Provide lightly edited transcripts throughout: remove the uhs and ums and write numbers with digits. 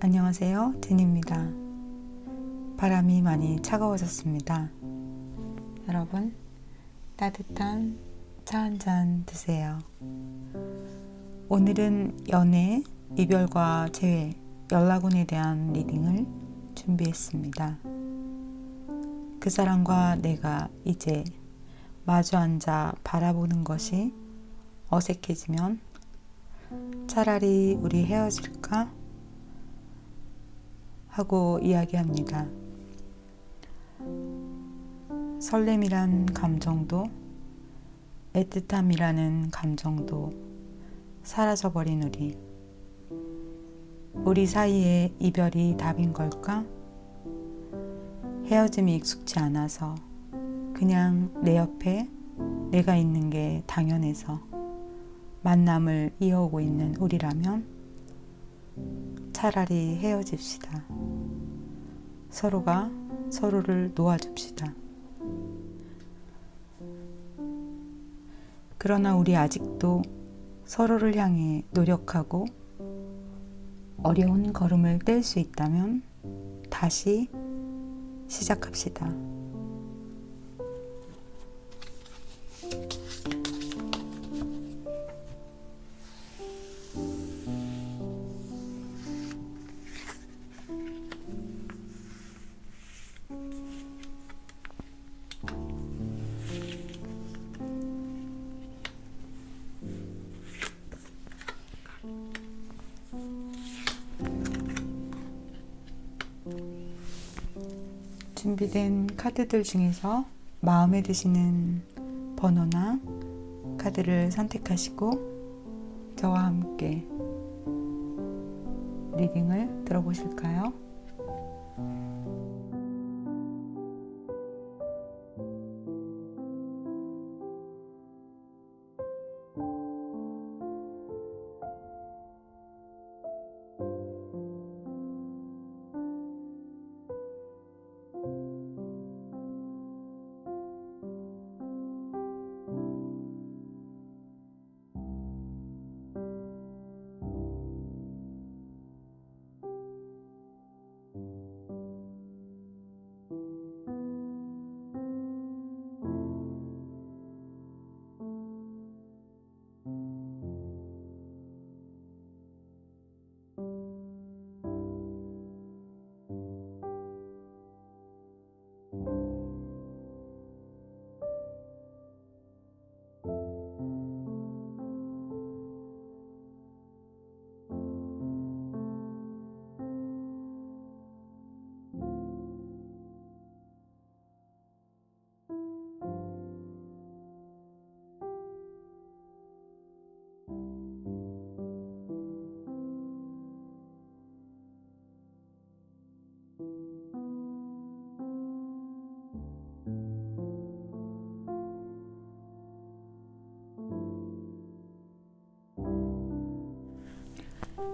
안녕하세요, 진입니다. 바람이 많이 차가워졌습니다. 여러분, 따뜻한 차 한 잔 드세요. 오늘은 연애, 이별과 재회, 연락운에 대한 리딩을 준비했습니다. 그 사람과 내가 이제 마주 앉아 바라보는 것이 어색해지면 차라리 우리 헤어질까? 하고 이야기합니다. 설렘이란 감정도 애틋함이라는 감정도 사라져버린 우리 사이에 이별이 답인 걸까? 헤어짐이 익숙치 않아서 그냥 내 옆에 내가 있는 게 당연해서 만남을 이어오고 있는 우리라면 차라리 헤어집시다. 서로가 서로를 놓아줍시다. 그러나 우리 아직도 서로를 향해 노력하고 어려운 걸음을 뗄 수 있다면 다시 시작합시다. 준비된 카드들 중에서 마음에 드시는 번호나 카드를 선택하시고 저와 함께 리딩을 들어보실까요?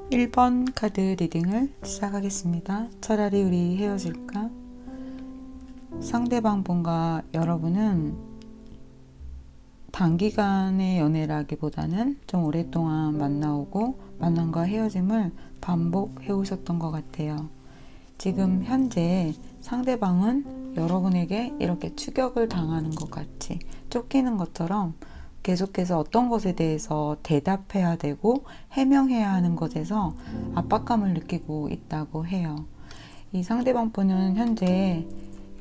일 번 카드 리딩을 시작하겠습니다. 차라리 우리 헤어질까? 상대방 분과 여러분은 단기간의 연애라기보다는 좀 오랫동안 만나오고 만남과 헤어짐을 반복해 오셨던 것 같아요. 지금 현재 상대방은 여러분에게 이렇게 추격을 당하는 것 같이 쫓기는 것처럼 계속해서 어떤 것에 대해서 대답해야 되고 해명해야 하는 것에서 압박감을 느끼고 있다고 해요. 이 상대방 분은 현재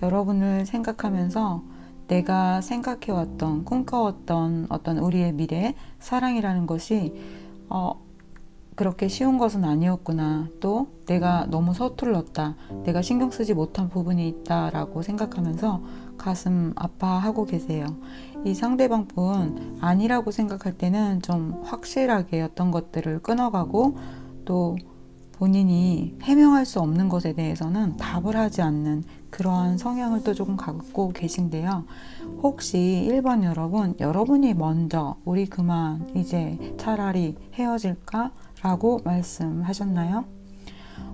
여러분을 생각하면서 내가 생각해왔던 꿈꿔왔던 어떤 우리의 미래, 사랑이라는 것이 그렇게 쉬운 것은 아니었구나. 또 내가 너무 서툴렀다. 내가 신경 쓰지 못한 부분이 있다라고 생각하면서 가슴 아파하고 계세요. 이 상대방 분 아니라고 생각할 때는 좀 확실하게 어떤 것들을 끊어가고 또 본인이 해명할 수 없는 것에 대해서는 답을 하지 않는 그러한 성향을 또 조금 갖고 계신데요. 혹시 1번 여러분이 먼저 우리 그만 이제 차라리 헤어질까? 라고 말씀하셨나요?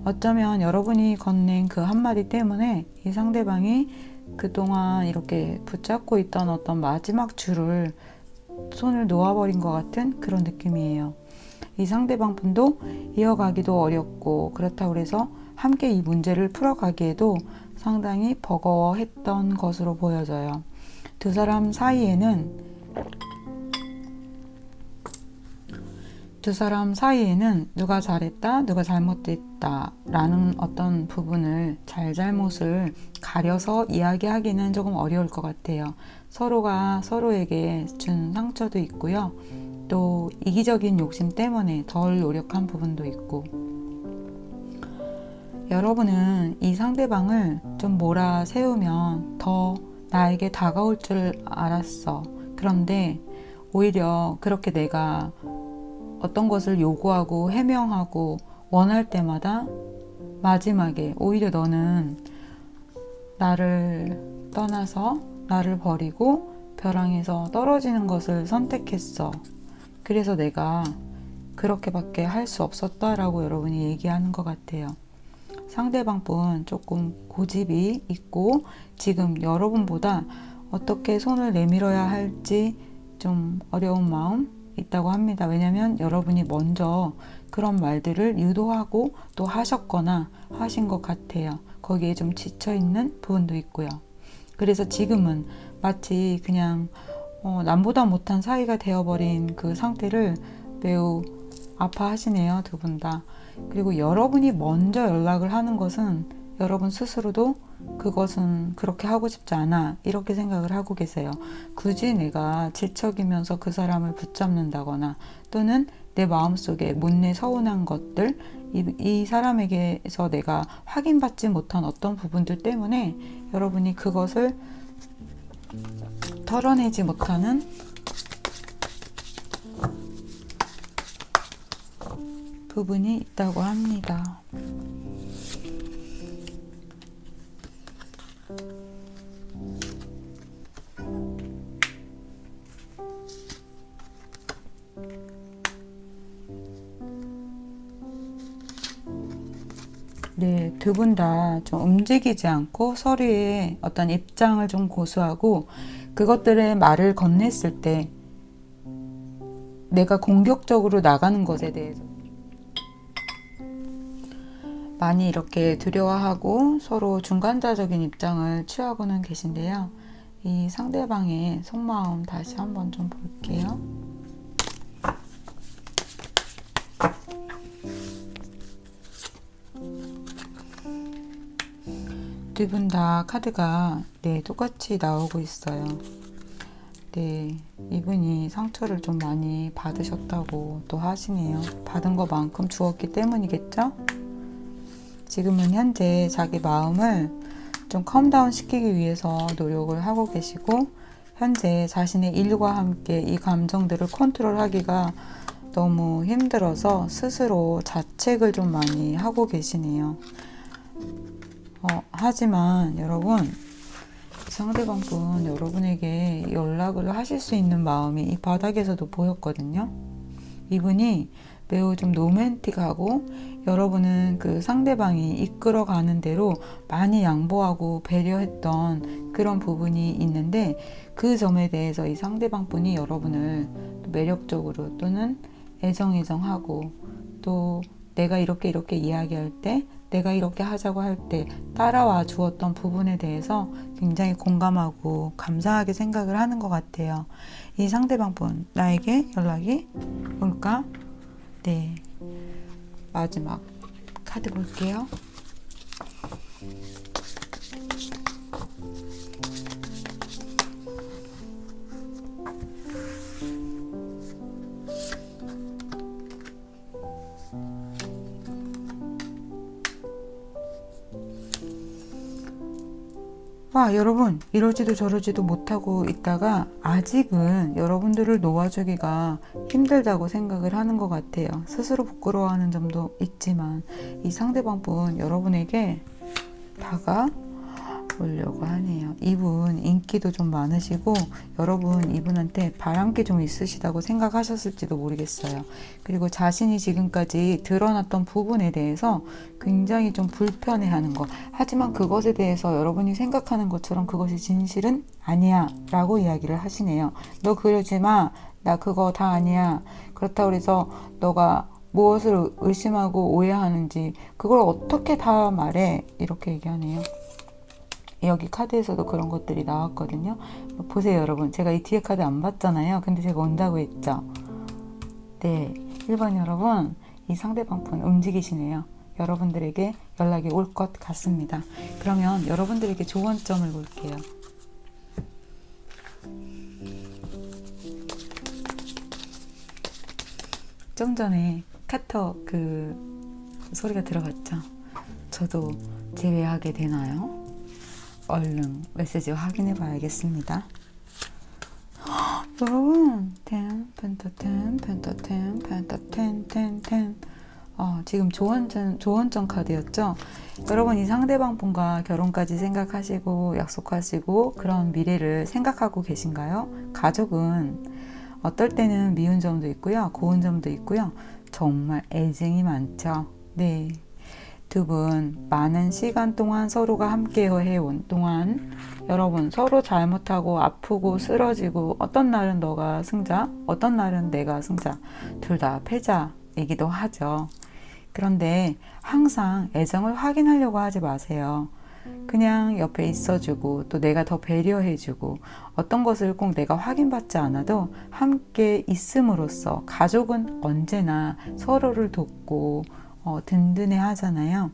어쩌면 여러분이 건넨 그 한마디 때문에 이 상대방이 그동안 이렇게 붙잡고 있던 어떤 마지막 줄을 손을 놓아버린 것 같은 그런 느낌이에요. 이 상대방 분도 이어가기도 어렵고, 그렇다고 해서 함께 이 문제를 풀어가기에도 상당히 버거워했던 것으로 보여져요. 두 사람 사이에는 누가 잘했다, 누가 잘못됐다 라는 어떤 부분을 잘잘못을 가려서 이야기하기는 조금 어려울 것 같아요. 서로가 서로에게 준 상처도 있고요. 또 이기적인 욕심 때문에 덜 노력한 부분도 있고, 여러분은 이 상대방을 좀 몰아세우면 더 나에게 다가올 줄 알았어. 그런데 오히려 그렇게 내가 어떤 것을 요구하고 해명하고 원할 때마다 마지막에 오히려 너는 나를 떠나서 나를 버리고 벼랑에서 떨어지는 것을 선택했어. 그래서 내가 그렇게밖에 할 수 없었다라고 여러분이 얘기하는 것 같아요. 상대방 분 조금 고집이 있고 지금 여러분보다 어떻게 손을 내밀어야 할지 좀 어려운 마음 있다고 합니다. 왜냐하면 여러분이 먼저 그런 말들을 유도하고 또 하셨거나 하신 것 같아요. 거기에 좀 지쳐있는 부분도 있고요. 그래서 지금은 마치 그냥 남보다 못한 사이가 되어버린 그 상태를 매우 아파하시네요. 두 분 다. 그리고 여러분이 먼저 연락을 하는 것은 여러분 스스로도 그것은 그렇게 하고 싶지 않아 이렇게 생각을 하고 계세요. 굳이 내가 질척이면서 그 사람을 붙잡는다거나 또는 내 마음속에 못내 서운한 것들, 이 사람에게서 내가 확인받지 못한 어떤 부분들 때문에 여러분이 그것을 털어내지 못하는 부분이 있다고 합니다. 네, 두 분 다 좀 움직이지 않고 서로의 어떤 입장을 좀 고수하고 그것들의 말을 건넸을 때 내가 공격적으로 나가는 것에 대해서 많이 이렇게 두려워하고 서로 중간자적인 입장을 취하고는 계신데요. 이 상대방의 속마음 다시 한번 좀 볼게요. 두 분 다 카드가 똑같이 나오고 있어요. 네, 이분이 상처를 좀 많이 받으셨다고 또 하시네요. 받은 것만큼 주었기 때문이겠죠? 지금은 현재 자기 마음을 좀 컴다운 시키기 위해서 노력을 하고 계시고 현재 자신의 일과 함께 이 감정들을 컨트롤하기가 너무 힘들어서 스스로 자책을 좀 많이 하고 계시네요. 하지만 여러분, 상대방 분 여러분에게 연락을 하실 수 있는 마음이 이 바닥에서도 보였거든요. 이분이 매우 좀 로맨틱하고 여러분은 그 상대방이 이끌어가는 대로 많이 양보하고 배려했던 그런 부분이 있는데 그 점에 대해서 이 상대방 분이 여러분을 매력적으로 또는 애정하고 또 내가 이렇게 이야기할 때 내가 이렇게 하자고 할 때 따라와 주었던 부분에 대해서 굉장히 공감하고 감사하게 생각을 하는 것 같아요. 이 상대방 분 나에게 연락이 올까? 네, 마지막 카드 볼게요. 와, 여러분 이러지도 저러지도 못하고 있다가 아직은 여러분들을 놓아주기가 힘들다고 생각을 하는 것 같아요. 스스로 부끄러워하는 점도 있지만 이 상대방 분 여러분에게 다가오려고 하네요. 이분 인기도 좀 많으시고 여러분 이분한테 바람기 좀 있으시다고 생각하셨을지도 모르겠어요. 그리고 자신이 지금까지 드러났던 부분에 대해서 굉장히 좀 불편해하는 거. 하지만 그것에 대해서 여러분이 생각하는 것처럼 그것이 진실은 아니야 라고 이야기를 하시네요. 너 그러지 마. 나 그거 다 아니야. 그렇다고 해서 너가 무엇을 의심하고 오해하는지 그걸 어떻게 다 말해? 이렇게 얘기하네요. 여기 카드에서도 그런 것들이 나왔거든요. 보세요 여러분, 제가 이 뒤에 카드 안 봤잖아요. 근데 제가 온다고 했죠. 네, 1번 여러분, 이 상대방 분 움직이시네요. 여러분들에게 연락이 올 것 같습니다. 그러면 여러분들에게 조언점을 볼게요. 좀 전에 카톡 그 소리가 들어갔죠. 저도 제외하게 되나요? 얼른 메시지 확인해 봐야겠습니다. 여러분, 10, 펜타 10, 펜타 10, 펜타 10, 10, 10. 지금 조언점 카드였죠? 여러분, 이 상대방 분과 결혼까지 생각하시고 약속하시고 그런 미래를 생각하고 계신가요? 가족은 어떨 때는 미운 점도 있고요, 고운 점도 있고요. 정말 애증이 많죠. 네. 두 분 많은 시간 동안 서로가 함께 해온 동안 여러분 서로 잘못하고 아프고 쓰러지고 어떤 날은 너가 승자, 어떤 날은 내가 승자, 둘 다 패자이기도 하죠. 그런데 항상 애정을 확인하려고 하지 마세요. 그냥 옆에 있어주고 또 내가 더 배려해주고 어떤 것을 꼭 내가 확인받지 않아도 함께 있음으로써 가족은 언제나 서로를 돕고 든든해 하잖아요.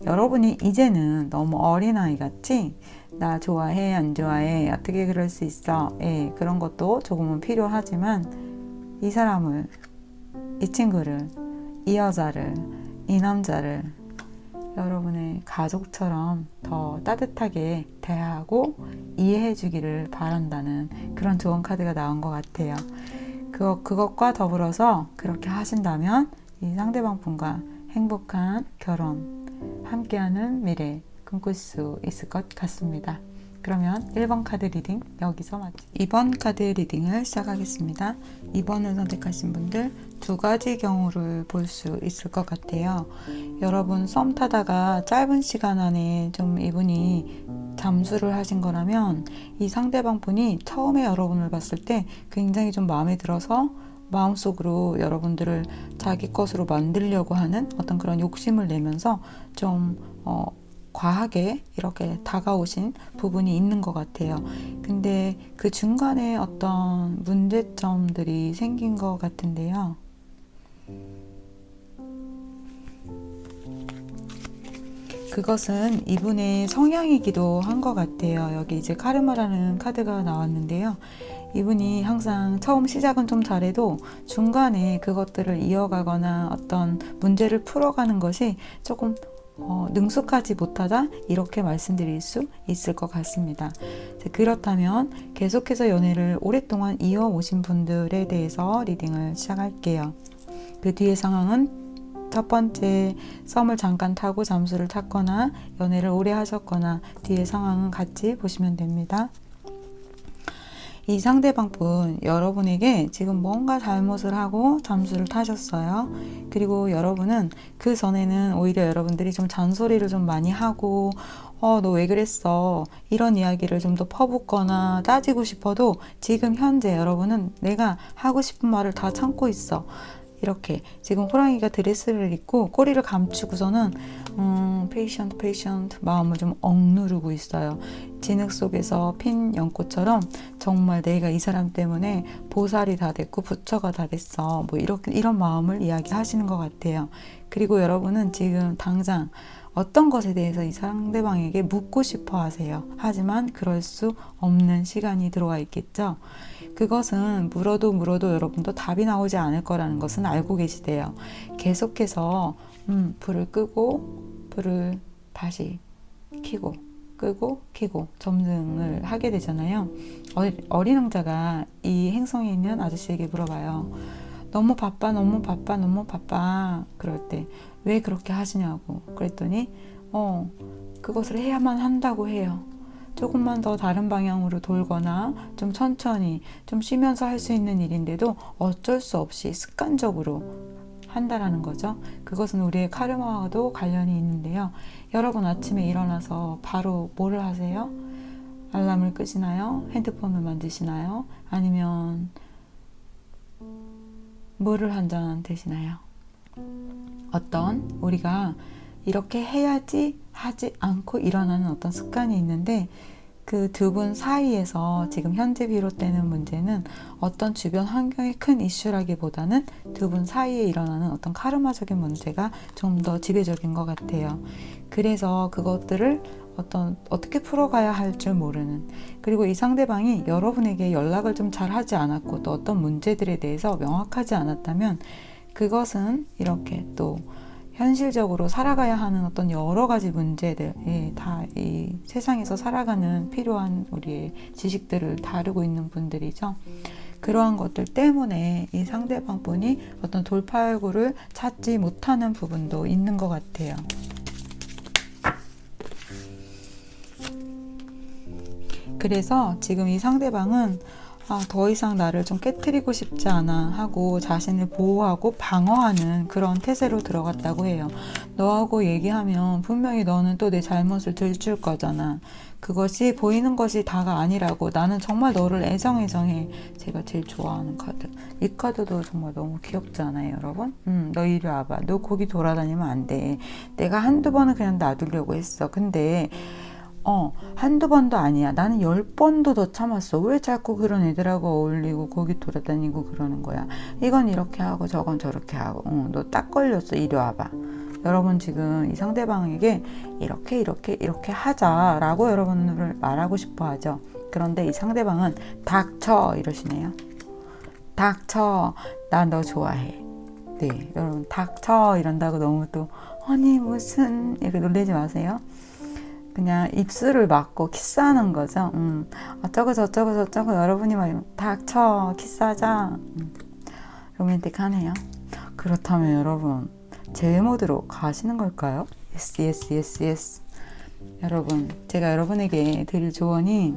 여러분이 이제는 너무 어린아이 같이 나 좋아해 안 좋아해 어떻게 그럴 수 있어 그런 것도 조금은 필요하지만 이 사람을, 이 친구를, 이 여자를, 이 남자를 여러분의 가족처럼 더 따뜻하게 대하고 이해해 주기를 바란다는 그런 조언 카드가 나온 것 같아요. 그것과 더불어서 그렇게 하신다면 이 상대방 분과 행복한 결혼, 함께하는 미래 꿈꿀 수 있을 것 같습니다. 그러면 1번 카드 리딩 여기서 마치 2번 카드 리딩을 시작하겠습니다. 2번을 선택하신 분들 두 가지 경우를 볼 수 있을 것 같아요. 여러분 썸 타다가 짧은 시간 안에 좀 이분이 잠수를 하신 거라면 이 상대방 분이 처음에 여러분을 봤을 때 굉장히 좀 마음에 들어서 마음속으로 여러분들을 자기 것으로 만들려고 하는 어떤 그런 욕심을 내면서 좀 과하게 이렇게 다가오신 부분이 있는 것 같아요. 근데 그 중간에 어떤 문제점들이 생긴 것 같은데요. 그것은 이분의 성향이기도 한 것 같아요. 여기 이제 카르마라는 카드가 나왔는데요. 이분이 항상 처음 시작은 좀 잘해도 중간에 그것들을 이어가거나 어떤 문제를 풀어가는 것이 조금 능숙하지 못하다 이렇게 말씀드릴 수 있을 것 같습니다. 그렇다면 계속해서 연애를 오랫동안 이어오신 분들에 대해서 리딩을 시작할게요. 그 뒤의 상황은 첫 번째 썸을 잠깐 타고 잠수를 탔거나 연애를 오래 하셨거나 뒤의 상황은 같이 보시면 됩니다. 이 상대방 분 여러분에게 지금 뭔가 잘못을 하고 잠수를 타셨어요. 그리고 여러분은 그 전에는 오히려 여러분들이 좀 잔소리를 좀 많이 하고 너 왜 그랬어? 이런 이야기를 좀 더 퍼붓거나 따지고 싶어도 지금 현재 여러분은 내가 하고 싶은 말을 다 참고 있어. 이렇게 지금 호랑이가 드레스를 입고 꼬리를 감추고서는 페이션트 마음을 좀 억누르고 있어요. 진흙 속에서 핀 연꽃처럼 정말 내가 이 사람 때문에 보살이 다 됐고 부처가 다 됐어. 뭐 이런 마음을 이야기하시는 것 같아요. 그리고 여러분은 지금 당장 어떤 것에 대해서 이 상대방에게 묻고 싶어 하세요. 하지만 그럴 수 없는 시간이 들어와 있겠죠. 그것은 물어도 여러분도 답이 나오지 않을 거라는 것은 알고 계시대요. 계속해서 불을 끄고 불을 다시 켜고 끄고 켜고 점등을 하게 되잖아요. 어린 왕자가 이 행성에 있는 아저씨에게 물어봐요. 너무 바빠 그럴 때 왜 그렇게 하시냐고. 그랬더니 그것을 해야만 한다고 해요. 조금만 더 다른 방향으로 돌거나 좀 천천히 좀 쉬면서 할 수 있는 일인데도 어쩔 수 없이 습관적으로 한다라는 거죠. 그것은 우리의 카르마와도 관련이 있는데요. 여러분 아침에 일어나서 바로 뭐를 하세요? 알람을 끄시나요? 핸드폰을 만지시나요? 아니면 물을 한 잔 드시나요? 어떤 우리가 이렇게 해야지 하지 않고 일어나는 어떤 습관이 있는데 그 두 분 사이에서 지금 현재 비롯되는 문제는 어떤 주변 환경의 큰 이슈라기보다는 두 분 사이에 일어나는 어떤 카르마적인 문제가 좀 더 지배적인 것 같아요. 그래서 그것들을 어떻게 풀어가야 할 줄 모르는, 그리고 이 상대방이 여러분에게 연락을 좀 잘 하지 않았고 또 어떤 문제들에 대해서 명확하지 않았다면 그것은 이렇게 또 현실적으로 살아가야 하는 어떤 여러 가지 문제들, 다 이 세상에서 살아가는 필요한 우리의 지식들을 다루고 있는 분들이죠. 그러한 것들 때문에 이 상대방 분이 어떤 돌파구를 찾지 못하는 부분도 있는 것 같아요. 그래서 지금 이 상대방은 더 이상 나를 좀 깨트리고 싶지 않아 하고 자신을 보호하고 방어하는 그런 태세로 들어갔다고 해요. 너하고 얘기하면 분명히 너는 또 내 잘못을 들줄 거잖아. 그것이 보이는 것이 다가 아니라고. 나는 정말 너를 애정해. 제가 제일 좋아하는 카드. 이 카드도 정말 너무 귀엽지 않아요, 여러분? 너 이리 와봐. 너 거기 돌아다니면 안 돼. 내가 한두 번은 그냥 놔두려고 했어. 근데 한두 번도 아니야. 나는 10번도 더 참았어. 왜 자꾸 그런 애들하고 어울리고 거기 돌아다니고 그러는 거야. 이건 이렇게 하고 저건 저렇게 하고. 너 딱 걸렸어. 이리 와봐. 여러분 지금 이 상대방에게 이렇게 하자라고 여러분을 말하고 싶어 하죠. 그런데 이 상대방은 닥쳐 이러시네요. 닥쳐. 나 너 좋아해. 네, 여러분 닥쳐 이런다고 너무 또 아니 무슨 이렇게 놀라지 마세요. 그냥 입술을 막고 키스하는 거죠. 어쩌고 저쩌고 여러분이 말하면 닥쳐 키스하자. 로맨틱하네요. 그렇다면 여러분 제 모드로 가시는 걸까요? yes. 여러분 제가 여러분에게 드릴 조언이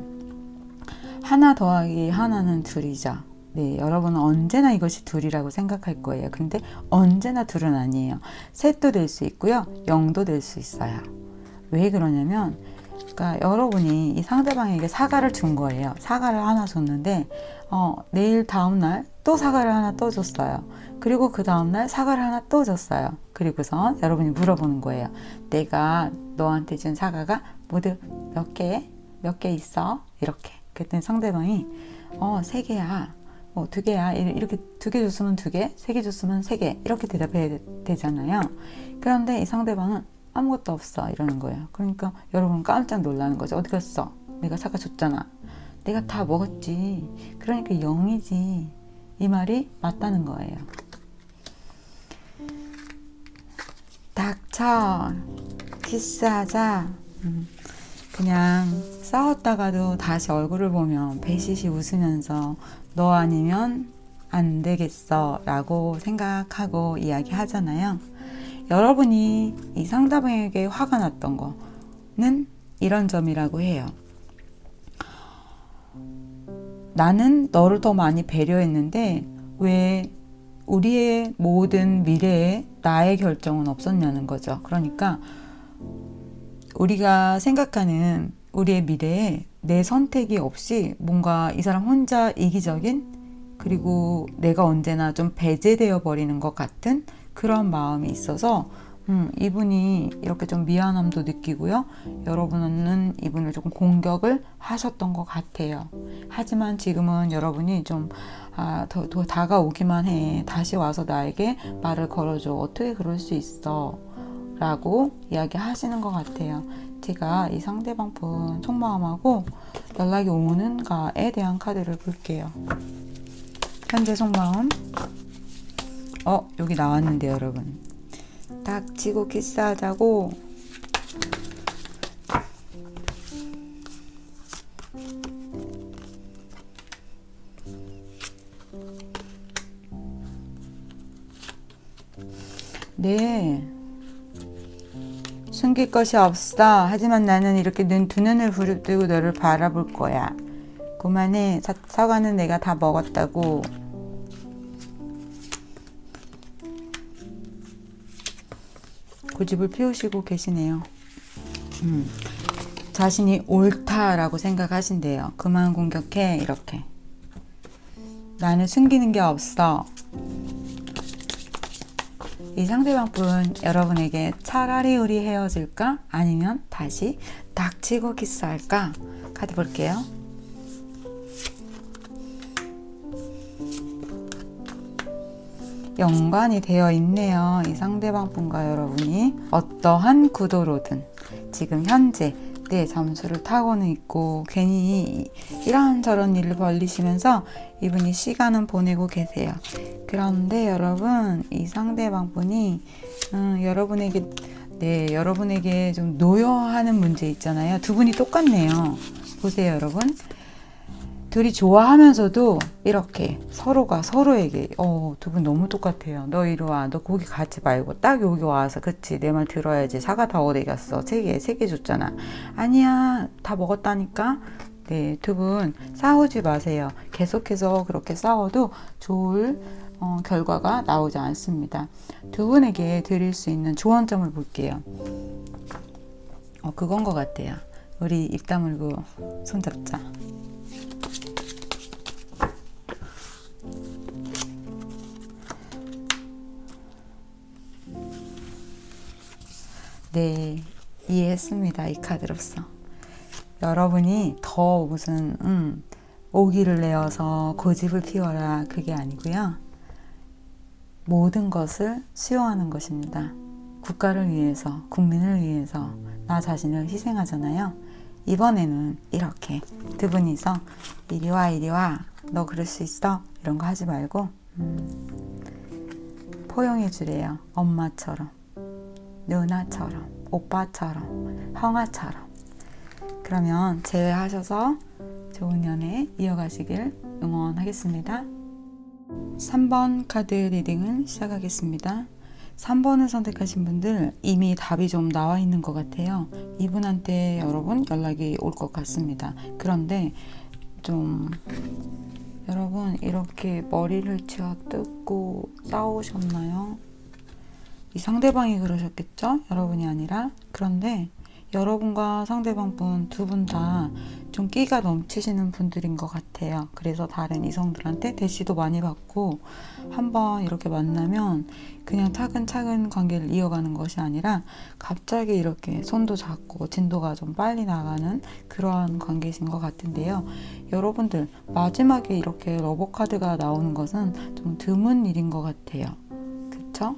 하나 더하기 하나는 둘이죠. 네, 여러분은 언제나 이것이 둘이라고 생각할 거예요. 근데 언제나 둘은 아니에요. 셋도 될 수 있고요. 0도 될 수 있어요. 왜 그러냐면 그러니까 여러분이 이 상대방에게 사과를 준 거예요. 사과를 하나 줬는데 내일 다음날 또 사과를 하나 또 줬어요. 그리고 그 다음날 사과를 하나 또 줬어요. 그리고서 여러분이 물어보는 거예요. 내가 너한테 준 사과가 모두 몇 개 있어? 이렇게. 그랬더니 상대방이 3개야. 2개야. 이렇게 2개 줬으면 2개, 3개 줬으면 3개. 이렇게 대답해야 되잖아요. 그런데 이 상대방은 아무것도 없어 이러는 거예요. 그러니까 여러분 깜짝 놀라는 거죠. 어디 갔어? 내가 사과 줬잖아. 내가 다 먹었지. 그러니까 0이지. 이 말이 맞다는 거예요. 닥쳐. 키스하자. 그냥 싸웠다가도 다시 얼굴을 보면 배시시 웃으면서 너 아니면 안 되겠어 라고 생각하고 이야기하잖아요. 여러분이 이 상대방에게 화가 났던 거는 이런 점이라고 해요. 나는 너를 더 많이 배려했는데 왜 우리의 모든 미래에 나의 결정은 없었냐는 거죠. 그러니까 우리가 생각하는 우리의 미래에 내 선택이 없이 뭔가 이 사람 혼자 이기적인, 그리고 내가 언제나 좀 배제되어 버리는 것 같은 그런 마음이 있어서 이분이 이렇게 좀 미안함도 느끼고요. 여러분은 이분을 조금 공격을 하셨던 것 같아요. 하지만 지금은 여러분이 좀 더 다가오기만 해. 다시 와서 나에게 말을 걸어줘. 어떻게 그럴 수 있어? 라고 이야기하시는 것 같아요. 제가 이 상대방 분 속마음하고 연락이 오는가에 대한 카드를 볼게요. 현재 속마음. 여기 나왔는데 여러분. 닥치고 키스하자고. 네. 숨길 것이 없어. 하지만 나는 이렇게 두 눈을 부릅뜨고 너를 바라볼 거야. 그만해. 사과는 내가 다 먹었다고. 고집을 피우시고 계시네요. 자신이 옳다라고 생각하신대요. 그만 공격해. 이렇게. 나는 숨기는 게 없어. 이 상대방분 여러분에게 차라리 우리 헤어질까? 아니면 다시 닥치고 키스할까? 카드 볼게요. 연관이 되어 있네요. 이 상대방분과 여러분이 어떠한 구도로든 지금 현재 내 잠수를 타고는 있고 괜히 이런저런 일을 벌리시면서 이분이 시간은 보내고 계세요. 그런데 여러분, 이 상대방분이 여러분에게 좀 노여하는 문제 있잖아요. 두 분이 똑같네요. 보세요, 여러분. 둘이 좋아하면서도 이렇게 서로가 서로에게 두 분 너무 똑같아요. 너 이리 와. 너 고기 가지 말고 딱 여기 와서 그치 내 말 들어야지. 사과 다 어디 갔어? 세 개 줬잖아. 아니야 다 먹었다니까. 네, 두 분 싸우지 마세요. 계속해서 그렇게 싸워도 좋을 결과가 나오지 않습니다. 두 분에게 드릴 수 있는 조언점을 볼게요. 그건 것 같아요. 우리 입 다물고 손잡자. 네, 이해했습니다. 이 카드로서. 여러분이 더 무슨 오기를 내어서 고집을 피워라 그게 아니고요. 모든 것을 수용하는 것입니다. 국가를 위해서, 국민을 위해서 나 자신을 희생하잖아요. 이번에는 이렇게 두 분이서 이리 와 이리 와 너 그럴 수 있어 이런 거 하지 말고 포용해 주래요. 엄마처럼, 누나처럼, 오빠처럼, 형아처럼. 그러면 제외하셔서 좋은 연애 이어가시길 응원하겠습니다. 3번 카드 리딩을 시작하겠습니다. 3번을 선택하신 분들 이미 답이 좀 나와 있는 것 같아요. 이분한테 여러분 연락이 올 것 같습니다. 그런데 좀 여러분 이렇게 머리를 쥐어뜯고 싸우셨나요? 이 상대방이 그러셨겠죠? 여러분이 아니라. 그런데 여러분과 상대방분 두 분 다 좀 끼가 넘치시는 분들인 것 같아요. 그래서 다른 이성들한테 대시도 많이 받고 한번 이렇게 만나면 그냥 차근차근 관계를 이어가는 것이 아니라 갑자기 이렇게 손도 잡고 진도가 좀 빨리 나가는 그러한 관계이신 것 같은데요. 여러분들 마지막에 이렇게 러버 카드가 나오는 것은 좀 드문 일인 것 같아요. 그쵸?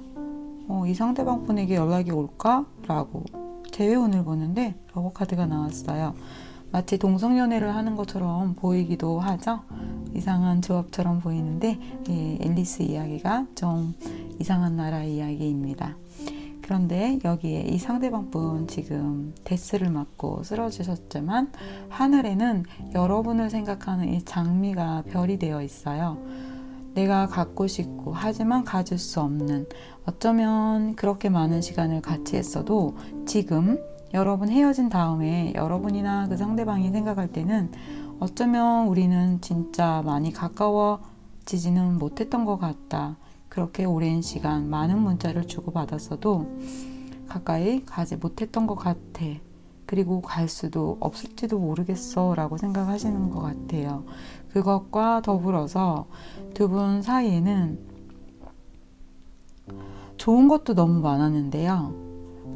이 상대방 분에게 연락이 올까? 라고 재회운을 보는데 러버 카드가 나왔어요. 마치 동성연애를 하는 것처럼 보이기도 하죠. 이상한 조합처럼 보이는데 앨리스 이야기가 좀 이상한 나라 이야기입니다. 그런데 여기에 이 상대방 분 지금 데스를 맞고 쓰러지셨지만 하늘에는 여러분을 생각하는 이 장미가 별이 되어 있어요. 내가 갖고 싶고 하지만 가질 수 없는, 어쩌면 그렇게 많은 시간을 같이 했어도 지금 여러분 헤어진 다음에 여러분이나 그 상대방이 생각할 때는 어쩌면 우리는 진짜 많이 가까워지지는 못했던 것 같다. 그렇게 오랜 시간 많은 문자를 주고받았어도 가까이 가지 못했던 것 같아. 그리고 갈 수도 없을지도 모르겠어 라고 생각하시는 것 같아요. 그것과 더불어서 두 분 사이에는 좋은 것도 너무 많았는데요.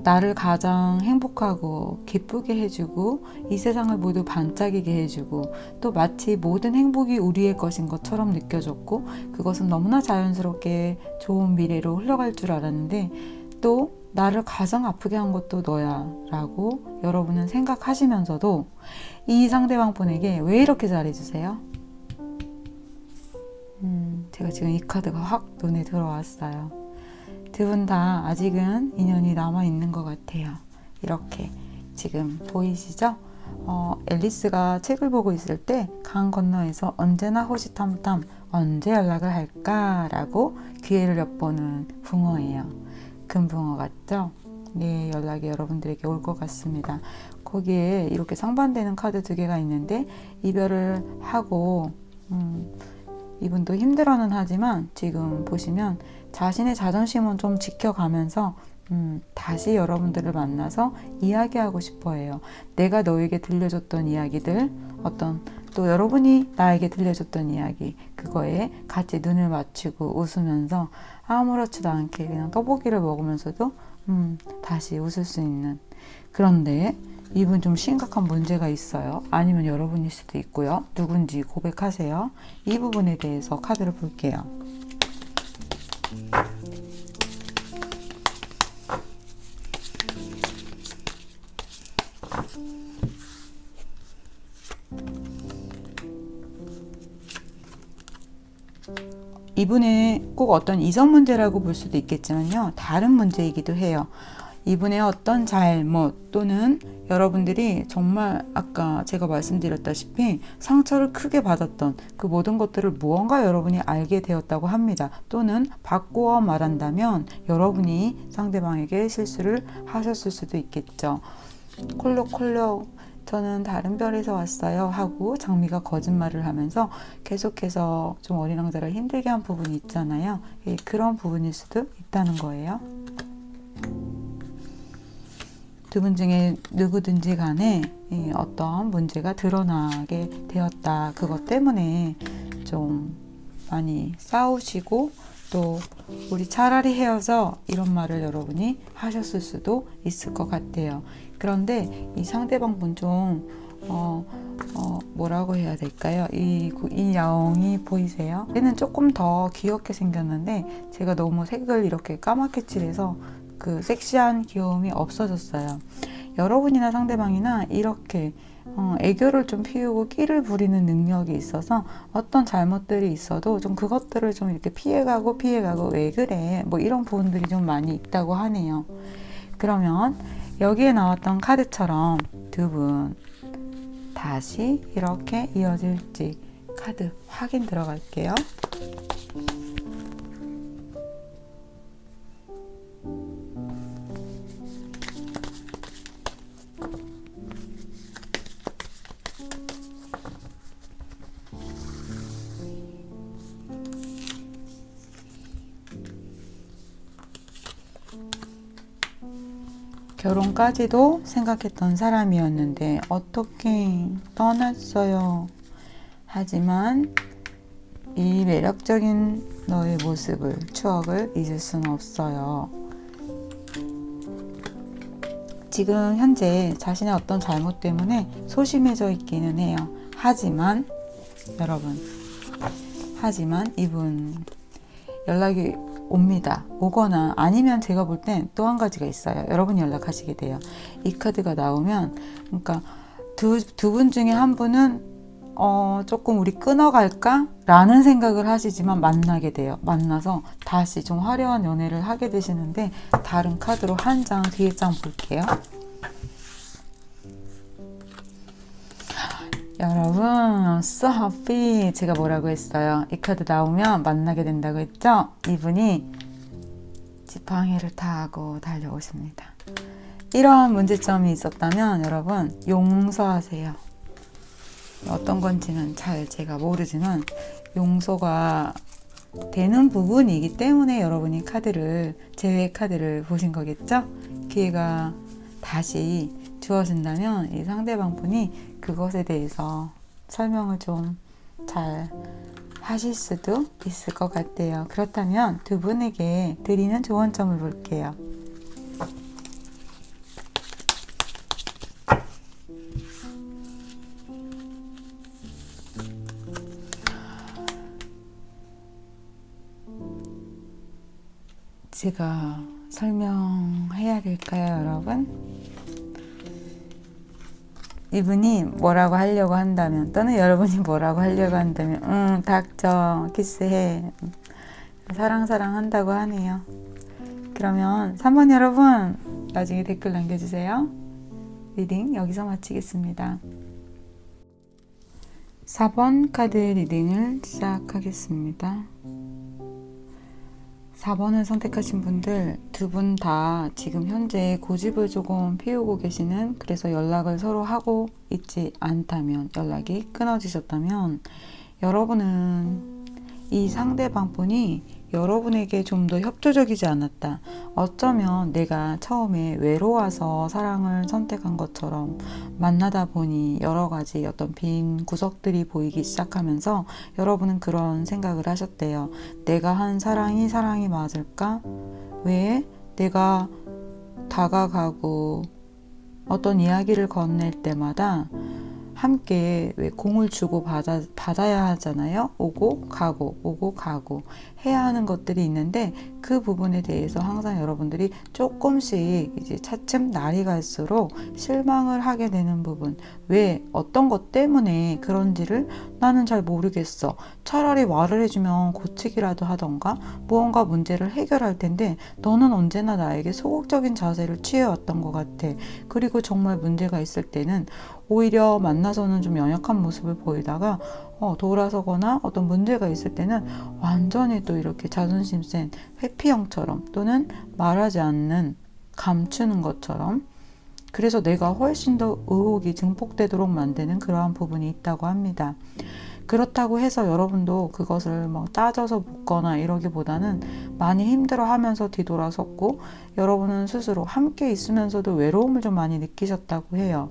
나를 가장 행복하고 기쁘게 해주고 이 세상을 모두 반짝이게 해주고 또 마치 모든 행복이 우리의 것인 것처럼 느껴졌고 그것은 너무나 자연스럽게 좋은 미래로 흘러갈 줄 알았는데 또 나를 가장 아프게 한 것도 너야 라고 여러분은 생각하시면서도 이 상대방 분에게 왜 이렇게 잘해주세요? 제가 지금 이 카드가 확 눈에 들어왔어요. 두 분 다 아직은 인연이 남아있는 것 같아요. 이렇게 지금 보이시죠? 앨리스가 책을 보고 있을 때 강 건너에서 언제나 호시탐탐 언제 연락을 할까? 라고 기회를 엿보는 붕어예요. 금붕어 같죠? 네, 연락이 여러분들에게 올 것 같습니다. 거기에 이렇게 상반되는 카드 두 개가 있는데 이별을 하고 이분도 힘들어는 하지만 지금 보시면 자신의 자존심은 좀 지켜가면서 다시 여러분들을 만나서 이야기하고 싶어 해요. 내가 너에게 들려줬던 이야기들 어떤 또 여러분이 나에게 들려줬던 이야기 그거에 같이 눈을 맞추고 웃으면서 아무렇지도 않게 그냥 떡볶이를 먹으면서도 다시 웃을 수 있는. 그런데 이분 좀 심각한 문제가 있어요. 아니면 여러분일 수도 있고요. 누군지 고백하세요. 이 부분에 대해서 카드를 볼게요. 이분의 꼭 어떤 이성 문제라고 볼 수도 있겠지만요. 다른 문제이기도 해요. 이분의 어떤 잘못 또는 여러분들이 정말 아까 제가 말씀드렸다시피 상처를 크게 받았던 그 모든 것들을 무언가 여러분이 알게 되었다고 합니다. 또는 바꾸어 말한다면 여러분이 상대방에게 실수를 하셨을 수도 있겠죠. 콜록콜록 저는 다른 별에서 왔어요 하고 장미가 거짓말을 하면서 계속해서 좀 어린왕자를 힘들게 한 부분이 있잖아요. 그런 부분일 수도 있다는 거예요. 두 분 중에 누구든지 간에 어떤 문제가 드러나게 되었다. 그것 때문에 좀 많이 싸우시고 또 우리 차라리 헤어져 이런 말을 여러분이 하셨을 수도 있을 것 같아요. 그런데 이 상대방 분 좀 뭐라고 해야 될까요? 이 야옹이 보이세요? 얘는 조금 더 귀엽게 생겼는데 제가 너무 색을 이렇게 까맣게 칠해서 그 섹시한 귀여움이 없어졌어요. 여러분이나 상대방이나 이렇게 애교를 좀 피우고 끼를 부리는 능력이 있어서 어떤 잘못들이 있어도 좀 그것들을 좀 이렇게 피해가고 왜 그래 뭐 이런 부분들이 좀 많이 있다고 하네요. 그러면 여기에 나왔던 카드처럼 두 분 다시 이렇게 이어질지 카드 확인 들어갈게요. 결혼까지도 생각했던 사람이었는데 어떻게 떠났어요. 하지만 이 매력적인 너의 모습을, 추억을 잊을 수는 없어요. 지금 현재 자신의 어떤 잘못 때문에 소심해져 있기는 해요. 하지만 여러분, 이분 연락이 옵니다. 오거나 아니면 제가 볼 땐 또 한 가지가 있어요. 여러분이 연락하시게 돼요. 이 카드가 나오면 그러니까 두 분 중에 한 분은 조금 우리 끊어갈까? 라는 생각을 하시지만 만나게 돼요. 만나서 다시 좀 화려한 연애를 하게 되시는데 다른 카드로 한 장, 뒤에 장 볼게요. 여러분, so happy. 제가 뭐라고 했어요? 이 카드 나오면 만나게 된다고 했죠? 이분이 지팡이를 타고 달려오십니다. 이러한 문제점이 있었다면 여러분 용서하세요. 어떤 건지는 잘 제가 모르지만 용서가 되는 부분이기 때문에 여러분이 제외 카드를 보신 거겠죠? 기회가 다시 주어진다면 이 상대방 분이 그것에 대해서 설명을 좀 잘 하실 수도 있을 것 같아요. 그렇다면 두 분에게 드리는 조언점을 볼게요. 제가 설명해야 될까요, 여러분? 이분이 뭐라고 하려고 한다면 또는 여러분이 뭐라고 하려고 한다면 닥쳐 키스해 사랑 한다고 하네요. 그러면 3번 여러분 나중에 댓글 남겨주세요. 리딩 여기서 마치겠습니다. 4번 카드 리딩을 시작하겠습니다. 4번을 선택하신 분들 두 분 다 지금 현재 고집을 조금 피우고 계시는, 그래서 연락을 서로 하고 있지 않다면, 연락이 끊어지셨다면 여러분은 이 상대방 분이 여러분에게 좀 더 협조적이지 않았다. 어쩌면 내가 처음에 외로워서 사랑을 선택한 것처럼 만나다 보니 여러 가지 어떤 빈 구석들이 보이기 시작하면서 여러분은 그런 생각을 하셨대요. 내가 한 사랑이 맞을까? 왜 내가 다가가고 어떤 이야기를 건넬 때마다 함께 왜 공을 주고 받아야 하잖아요. 오고 가고 해야 하는 것들이 있는데 그 부분에 대해서 항상 여러분들이 조금씩 이제 차츰 날이 갈수록 실망을 하게 되는 부분. 왜 어떤 것 때문에 그런지를 나는 잘 모르겠어. 차라리 말을 해주면 고치기라도 하던가 무언가 문제를 해결할 텐데 너는 언제나 나에게 소극적인 자세를 취해왔던 것 같아. 그리고 정말 문제가 있을 때는 오히려 만나서는 좀 연약한 모습을 보이다가 돌아서거나 어떤 문제가 있을 때는 완전히 또 이렇게 자존심 센 회피형처럼 또는 말하지 않는 감추는 것처럼 그래서 내가 훨씬 더 의혹이 증폭되도록 만드는 그러한 부분이 있다고 합니다. 그렇다고 해서 여러분도 그것을 따져서 묻거나 이러기보다는 많이 힘들어하면서 뒤돌아섰고 여러분은 스스로 함께 있으면서도 외로움을 좀 많이 느끼셨다고 해요.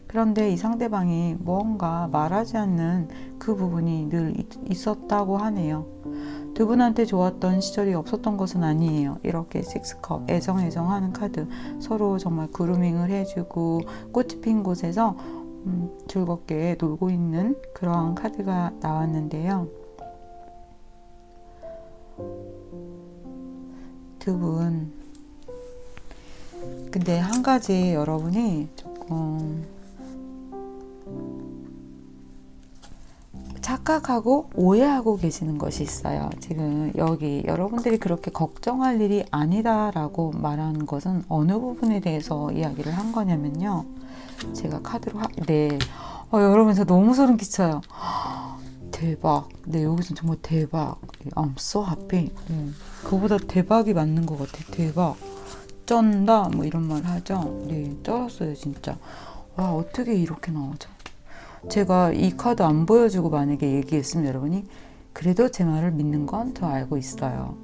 그런데 이 상대방이 무언가 말하지 않는 그 부분이 늘 있었다고 하네요. 두 분한테 좋았던 시절이 없었던 것은 아니에요. 이렇게 식스컵 애정하는 카드 서로 정말 그루밍을 해주고 꽃이 핀 곳에서 즐겁게 놀고 있는 그러한 카드가 나왔는데요. 두 분 근데 한 가지 여러분이 조금 착각하고 오해하고 계시는 것이 있어요. 지금 여기 여러분들이 그렇게 걱정할 일이 아니다라고 말한 것은 어느 부분에 대해서 이야기를 한 거냐면요. 제가 카드로 네. 여러분 저 너무 소름 끼쳐요. 대박. 네, 여기서 정말 대박. I'm so happy. 그거보다 대박이 맞는 것 같아. 대박. 쩐다. 뭐 이런 말 하죠. 네, 쩔었어요 진짜. 와, 어떻게 이렇게 나오죠? 제가 이 카드 안 보여주고 만약에 얘기했으면 여러분이 그래도 제 말을 믿는 건 저 알고 있어요.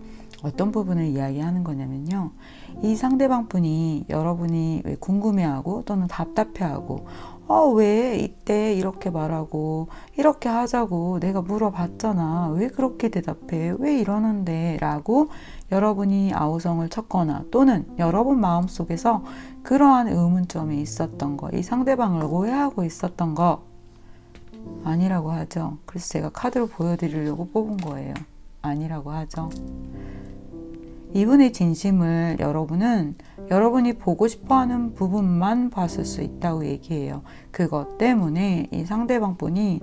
어떤 부분을 이야기하는 거냐면요. 이 상대방 분이 여러분이 왜 궁금해하고 또는 답답해하고 왜 이때 이렇게 말하고 이렇게 하자고 내가 물어봤잖아. 왜 그렇게 대답해? 왜 이러는데? 라고 여러분이 아우성을 쳤거나 또는 여러분 마음속에서 그러한 의문점이 있었던 거, 이 상대방을 오해하고 있었던 거 아니라고 하죠. 그래서 제가 카드로 보여드리려고 뽑은 거예요. 아니라고 하죠. 이분의 진심을 여러분은 여러분이 보고 싶어하는 부분만 봤을 수 있다고 얘기해요. 그것 때문에 이 상대방 분이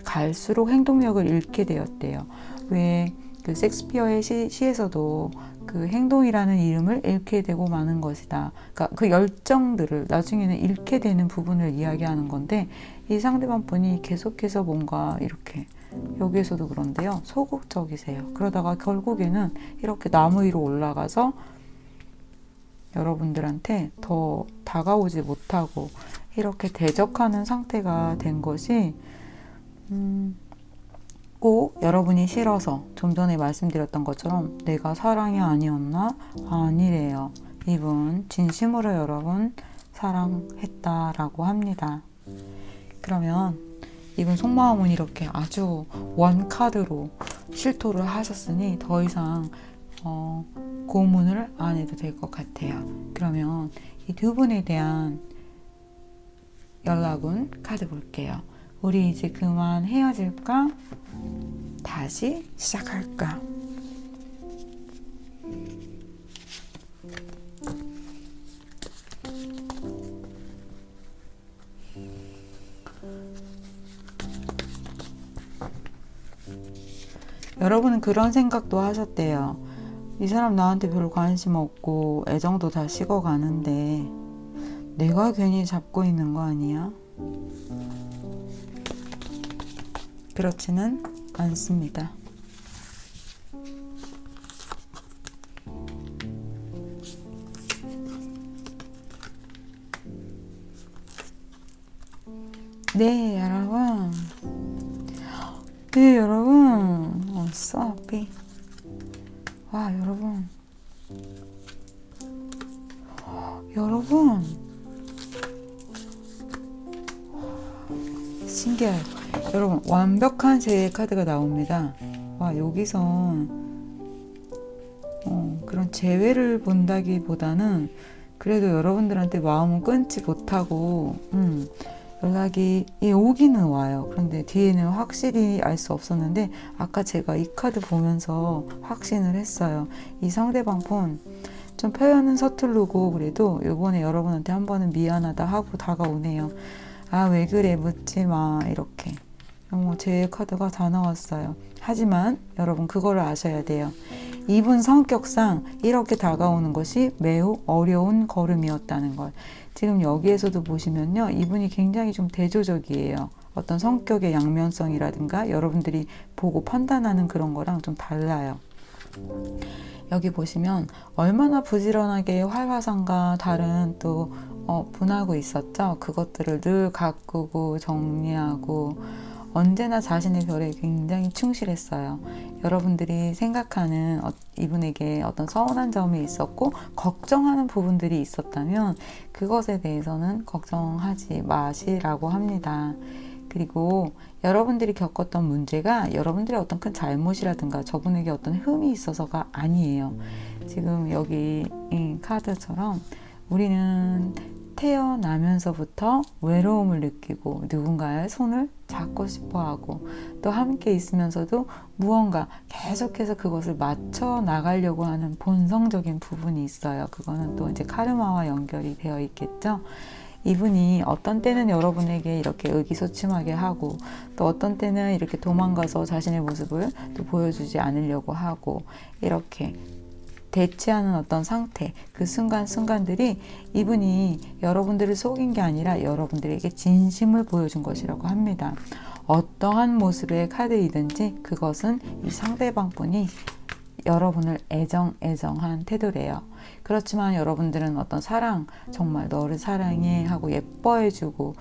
갈수록 행동력을 잃게 되었대요. 왜 그 섹스피어의 시에서도 그 행동이라는 이름을 잃게 되고 마는 것이다. 그러니까 그 열정들을 나중에는 잃게 되는 부분을 이야기하는 건데 이 상대방 분이 계속해서 뭔가 이렇게 여기에서도 그런데요. 소극적이세요. 그러다가 결국에는 이렇게 나무 위로 올라가서 여러분들한테 더 다가오지 못하고 이렇게 대적하는 상태가 된 것이 꼭 여러분이 싫어서 좀 전에 말씀드렸던 것처럼 내가 사랑이 아니었나? 아니래요. 이분 진심으로 여러분 사랑했다라고 합니다. 그러면 이분 속마음은 이렇게 아주 원카드로 실토를 하셨으니 더 이상 고문을 안 해도 될 것 같아요. 그러면 이 두 분에 대한 연락은 카드 볼게요. 우리 이제 그만 헤어질까? 다시 시작할까? 여러분은 그런 생각도 하셨대요. 이 사람 나한테 별로 관심 없고 애정도 다 식어가는데 내가 괜히 잡고 있는 거 아니야? 그렇지는 않습니다. 네, 여러분. 네, 여러분. so happy. 여러분, 신기해요. 여러분, 완벽한 제 카드가 나옵니다. 와, 여기서 그런 재회를 본다기보다는 그래도 여러분들한테 마음은 끊지 못하고 연락이 오기는 와요. 그런데 뒤에는 확실히 알 수 없었는데 아까 제가 이 카드 보면서 확신을 했어요. 이 상대방 폰 좀 표현은 서투르고 그래도 이번에 여러분한테 한 번은 미안하다 하고 다가오네요. 아, 왜 그래 묻지 마, 이렇게 제 카드가 다 나왔어요. 하지만 여러분 그거를 아셔야 돼요. 이분 성격상 이렇게 다가오는 것이 매우 어려운 걸음이었다는 걸. 지금 여기에서도 보시면요, 이분이 굉장히 좀 대조적이에요. 어떤 성격의 양면성이라든가 여러분들이 보고 판단하는 그런 거랑 좀 달라요. 여기 보시면 얼마나 부지런하게 활화산과 다른 또 분하고 있었죠. 그것들을 늘 가꾸고 정리하고 언제나 자신의 별에 굉장히 충실했어요. 여러분들이 생각하는 이분에게 어떤 서운한 점이 있었고 걱정하는 부분들이 있었다면 그것에 대해서는 걱정하지 마시라고 합니다. 그리고 여러분들이 겪었던 문제가 여러분들의 어떤 큰 잘못이라든가 저분에게 어떤 흠이 있어서가 아니에요. 지금 여기 이 카드처럼 우리는 태어나면서부터 외로움을 느끼고 누군가의 손을 잡고 싶어하고 또 함께 있으면서도 무언가 계속해서 그것을 맞춰 나가려고 하는 본성적인 부분이 있어요. 그거는 또 이제 카르마와 연결이 되어 있겠죠. 이분이 어떤 때는 여러분에게 이렇게 의기소침하게 하고 또 어떤 때는 이렇게 도망가서 자신의 모습을 또 보여주지 않으려고 하고 이렇게 대치하는 어떤 상태, 그 순간순간들이 이분이 여러분들을 속인 게 아니라 여러분들에게 진심을 보여준 것이라고 합니다. 어떠한 모습의 카드이든지 그것은 이 상대방 분이 여러분을 애정한 태도래요. 그렇지만 여러분들은 어떤 사랑, 정말 너를 사랑해 하고 예뻐해주고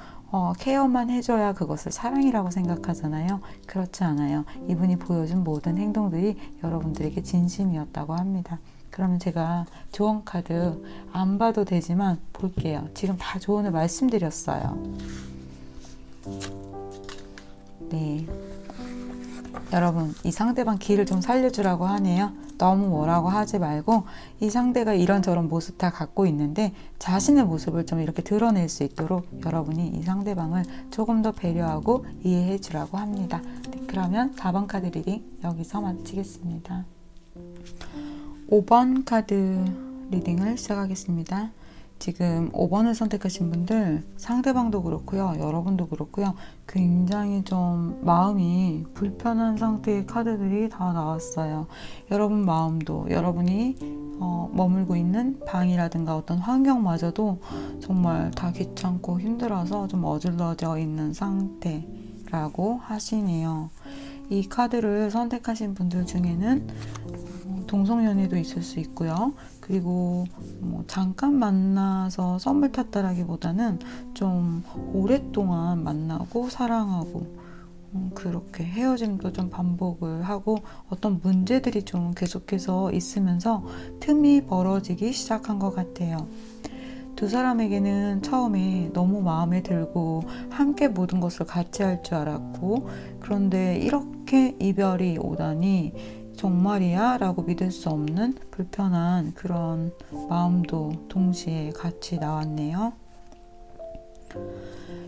케어만 해줘야 그것을 사랑이라고 생각하잖아요. 그렇지 않아요. 이분이 보여준 모든 행동들이 여러분들에게 진심이었다고 합니다. 그러면 제가 조언 카드 안 봐도 되지만 볼게요. 지금 다 조언을 말씀드렸어요. 네. 여러분, 이 상대방 기를 좀 살려주라고 하네요. 너무 뭐라고 하지 말고 이 상대가 이런저런 모습 다 갖고 있는데 자신의 모습을 좀 이렇게 드러낼 수 있도록 여러분이 이 상대방을 조금 더 배려하고 이해해 주라고 합니다. 네, 그러면 4번 카드 리딩 여기서 마치겠습니다. 5번 카드 리딩을 시작하겠습니다. 지금 5번을 선택하신 분들 상대방도 그렇고요, 여러분도 그렇고요, 굉장히 좀 마음이 불편한 상태의 카드들이 다 나왔어요. 여러분 마음도, 여러분이 머물고 있는 방이라든가 어떤 환경마저도 정말 다 귀찮고 힘들어서 좀 어질러져 있는 상태라고 하시네요. 이 카드를 선택하신 분들 중에는 동성연애도 있을 수 있고요. 그리고 잠깐 만나서 썸을 탔다라기보다는 좀 오랫동안 만나고 사랑하고 그렇게 헤어짐도 좀 반복을 하고 어떤 문제들이 좀 계속해서 있으면서 틈이 벌어지기 시작한 것 같아요. 두 사람에게는 처음에 너무 마음에 들고 함께 모든 것을 같이 할 줄 알았고, 그런데 이렇게 이별이 오다니 정말이야? 라고 믿을 수 없는 불편한 그런 마음도 동시에 같이 나왔네요.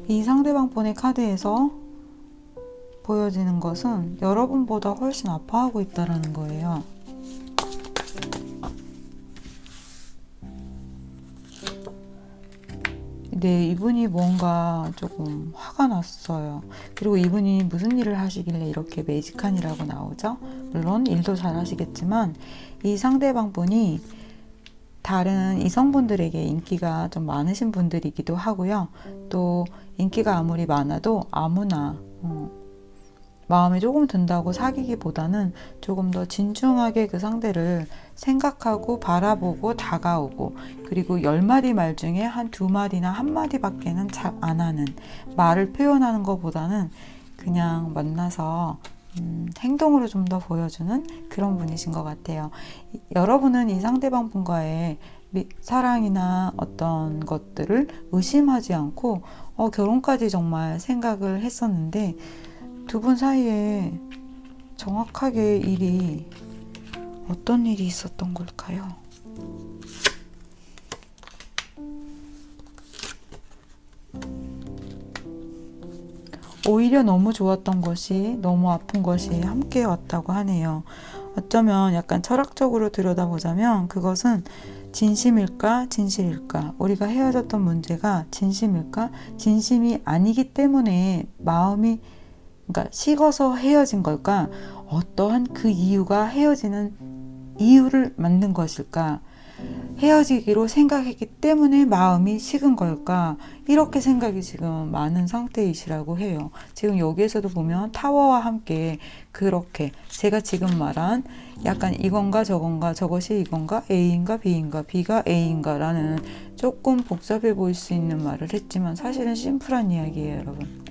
이 상대방 분의 카드에서 보여지는 것은 여러분보다 훨씬 아파하고 있다는 거예요. 네, 이분이 뭔가 조금 화가 났어요. 그리고 이분이 무슨 일을 하시길래 이렇게 매직한이라고 나오죠? 물론 일도 잘 하시겠지만 이 상대방 분이 다른 이성분들에게 인기가 좀 많으신 분들이기도 하고요. 또 인기가 아무리 많아도 아무나 마음에 조금 든다고 사귀기보다는 조금 더 진중하게 그 상대를 생각하고 바라보고 다가오고, 그리고 10마디 말 중에 한 2마디나 1마디밖에는 잘 안 하는, 말을 표현하는 것보다는 그냥 만나서 행동으로 좀 더 보여주는 그런 분이신 것 같아요. 여러분은 이 상대방 분과의 사랑이나 어떤 것들을 의심하지 않고 결혼까지 정말 생각을 했었는데 두 분 사이에 정확하게 어떤 일이 있었던 걸까요? 오히려 너무 좋았던 것이 너무 아픈 것이 함께 왔다고 하네요. 어쩌면 약간 철학적으로 들여다보자면 그것은 진심일까 진실일까, 우리가 헤어졌던 문제가 진심일까 진심이 아니기 때문에 마음이 그러니까 식어서 헤어진 걸까, 어떠한 그 이유가 헤어지는 이유를 만든 것일까, 헤어지기로 생각했기 때문에 마음이 식은 걸까, 이렇게 생각이 지금 많은 상태이시라고 해요. 지금 여기에서도 보면 타워와 함께 그렇게 제가 지금 말한 약간 이건가 저건가, 저것이 이건가, A인가 B인가, B가 A인가 라는 조금 복잡해 보일 수 있는 말을 했지만 사실은 심플한 이야기예요, 여러분.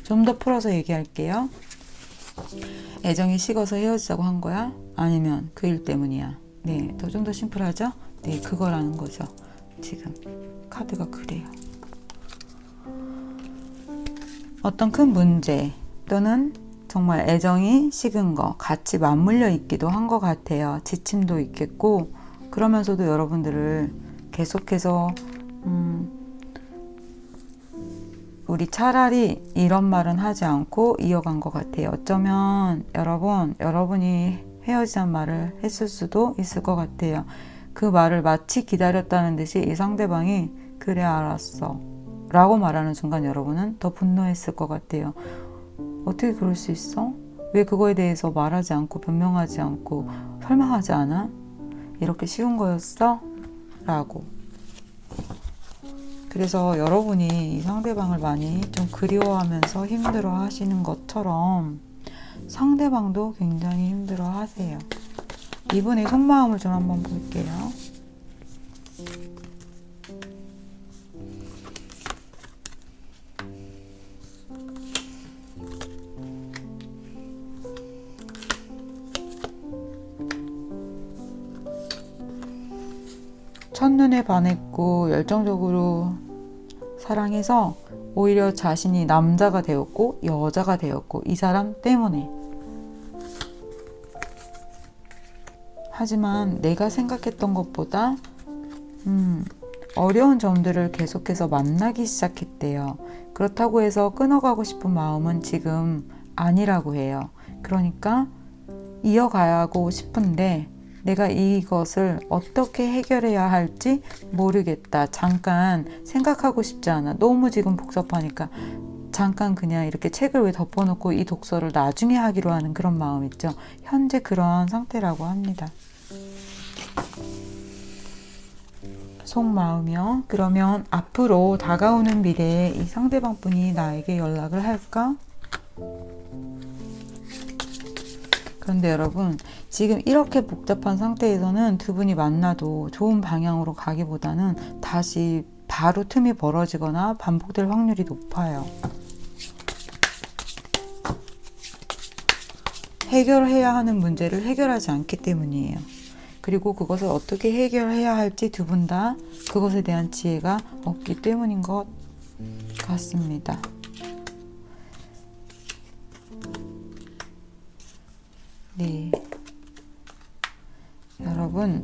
좀 더 풀어서 얘기할게요. 애정이 식어서 헤어지자고 한 거야? 아니면 그 일 때문이야? 네, 좀 더 심플하죠? 네, 그거라는 거죠. 지금 카드가 그래요. 어떤 큰 문제 또는 정말 애정이 식은 거 같이 맞물려 있기도 한 것 같아요. 지침도 있겠고, 그러면서도 여러분들을 계속해서 우리 차라리 이런 말은 하지 않고 이어간 것 같아요. 어쩌면 여러분이 헤어지자는 말을 했을 수도 있을 것 같아요. 그 말을 마치 기다렸다는 듯이 이 상대방이 그래 알았어 라고 말하는 순간 여러분은 더 분노했을 것 같아요. 어떻게 그럴 수 있어? 왜 그거에 대해서 말하지 않고 변명하지 않고 설명하지 않아? 이렇게 쉬운 거였어? 라고. 그래서 여러분이 이 상대방을 많이 좀 그리워하면서 힘들어 하시는 것처럼 상대방도 굉장히 힘들어 하세요. 이분의 속마음을 좀 한번 볼게요. 첫눈에 반했고 열정적으로 사랑해서 오히려 자신이 남자가 되었고 여자가 되었고 이 사람 때문에. 하지만 내가 생각했던 것보다 어려운 점들을 계속해서 만나기 시작했대요. 그렇다고 해서 끊어가고 싶은 마음은 지금 아니라고 해요. 그러니까 이어가고 싶은데 내가 이것을 어떻게 해결해야 할지 모르겠다. 잠깐 생각하고 싶지 않아. 너무 지금 복잡하니까 잠깐 그냥 이렇게 책을 왜 덮어놓고 이 독서를 나중에 하기로 하는 그런 마음 있죠. 현재 그런 상태라고 합니다. 속마음이요. 그러면 앞으로 다가오는 미래에 이 상대방 분이 나에게 연락을 할까? 그런데 여러분, 지금 이렇게 복잡한 상태에서는 두 분이 만나도 좋은 방향으로 가기보다는 다시 바로 틈이 벌어지거나 반복될 확률이 높아요. 해결해야 하는 문제를 해결하지 않기 때문이에요. 그리고 그것을 어떻게 해결해야 할지 두 분 다 그것에 대한 지혜가 없기 때문인 것 같습니다. 네, 여러분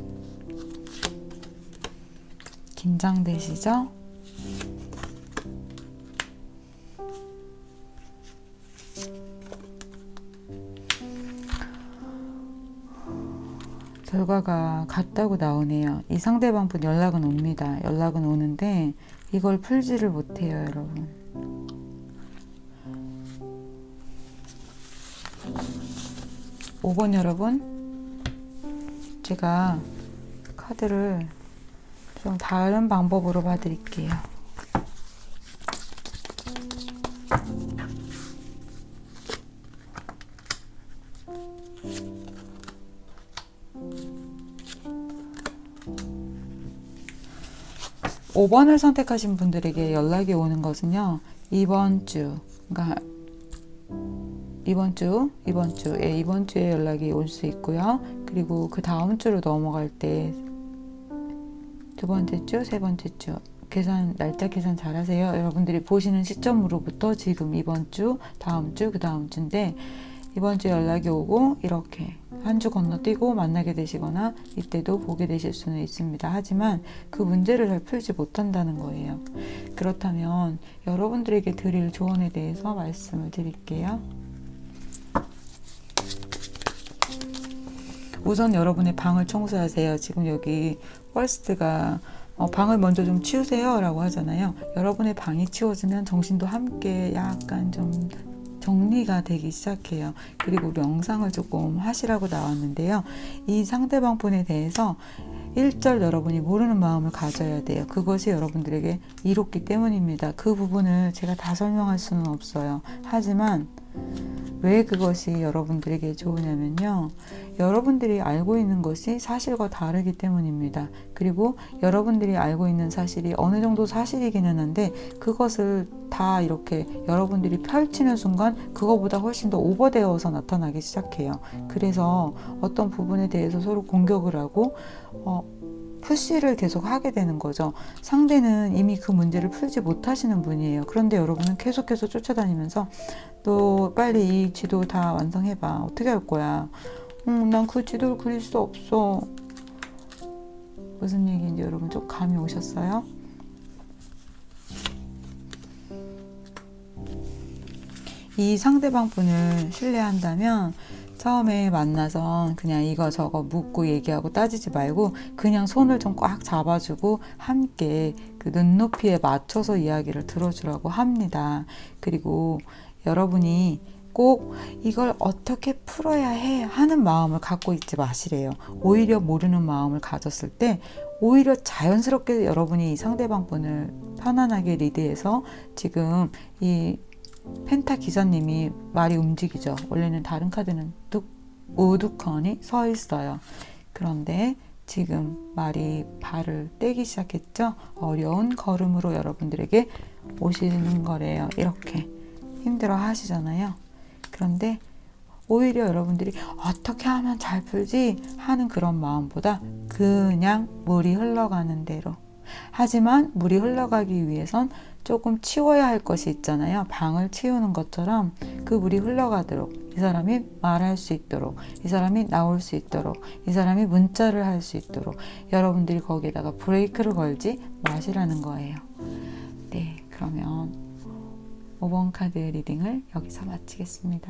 긴장되시죠? 결과가 같다고 나오네요. 이 상대방 분 연락은 옵니다. 연락은 오는데 이걸 풀지를 못해요, 여러분. 오 번 여러분, 제가 카드를 좀 다른 방법으로 봐드릴게요. 오 번을 선택하신 분들에게 연락이 오는 것은요, 이번 주, 그러니까 이번 주에 연락이 올 수 있고요. 그리고 그 다음 주로 넘어갈 때 두 번째 주, 세 번째 주 날짜 계산 잘 하세요. 여러분들이 보시는 시점으로부터 지금 이번 주, 다음 주, 그 다음 주인데 이번 주에 연락이 오고 이렇게 한 주 건너뛰고 만나게 되시거나 이때도 보게 되실 수는 있습니다. 하지만 그 문제를 잘 풀지 못한다는 거예요. 그렇다면 여러분들에게 드릴 조언에 대해서 말씀을 드릴게요. 우선 여러분의 방을 청소하세요. 지금 여기 퍼스트가 방을 먼저 좀 치우세요 라고 하잖아요. 여러분의 방이 치워지면 정신도 함께 약간 좀 정리가 되기 시작해요. 그리고 명상을 조금 하시라고 나왔는데요. 이 상대방 분에 대해서 1절 여러분이 모르는 마음을 가져야 돼요. 그것이 여러분들에게 이롭기 때문입니다. 그 부분을 제가 다 설명할 수는 없어요. 하지만 왜 그것이 여러분들에게 좋으냐면요. 여러분들이 알고 있는 것이 사실과 다르기 때문입니다. 그리고 여러분들이 알고 있는 사실이 어느 정도 사실이기는 한데 그것을 다 이렇게 여러분들이 펼치는 순간 그거보다 훨씬 더 오버되어서 나타나기 시작해요. 그래서 어떤 부분에 대해서 서로 공격을 하고 푸시를 계속 하게 되는 거죠. 상대는 이미 그 문제를 풀지 못하시는 분이에요. 그런데 여러분은 계속해서 쫓아다니면서 너 빨리 이 지도 다 완성해봐. 어떻게 할 거야? 난 그 지도를 그릴 수 없어. 무슨 얘기인지 여러분 좀 감이 오셨어요? 이 상대방 분을 신뢰한다면 처음에 만나서 그냥 이거저거 묻고 얘기하고 따지지 말고 그냥 손을 좀 꽉 잡아주고 함께 그 눈높이에 맞춰서 이야기를 들어주라고 합니다. 그리고 여러분이 꼭 이걸 어떻게 풀어야 해 하는 마음을 갖고 있지 마시래요. 오히려 모르는 마음을 가졌을 때 오히려 자연스럽게 여러분이 이 상대방 분을 편안하게 리드해서 지금 이 펜타 기사님이 말이 움직이죠. 원래는 다른 카드는 우두커니 서 있어요. 그런데 지금 말이 발을 떼기 시작했죠. 어려운 걸음으로 여러분들에게 오시는 거래요. 이렇게 힘들어 하시잖아요. 그런데 오히려 여러분들이 어떻게 하면 잘 풀지 하는 그런 마음보다 그냥 물이 흘러가는 대로. 하지만 물이 흘러가기 위해선 조금 치워야 할 것이 있잖아요. 방을 치우는 것처럼 그 물이 흘러가도록, 이 사람이 말할 수 있도록, 이 사람이 나올 수 있도록, 이 사람이 문자를 할 수 있도록 여러분들이 거기에다가 브레이크를 걸지 마시라는 거예요. 네, 그러면 5번 카드 리딩을 여기서 마치겠습니다.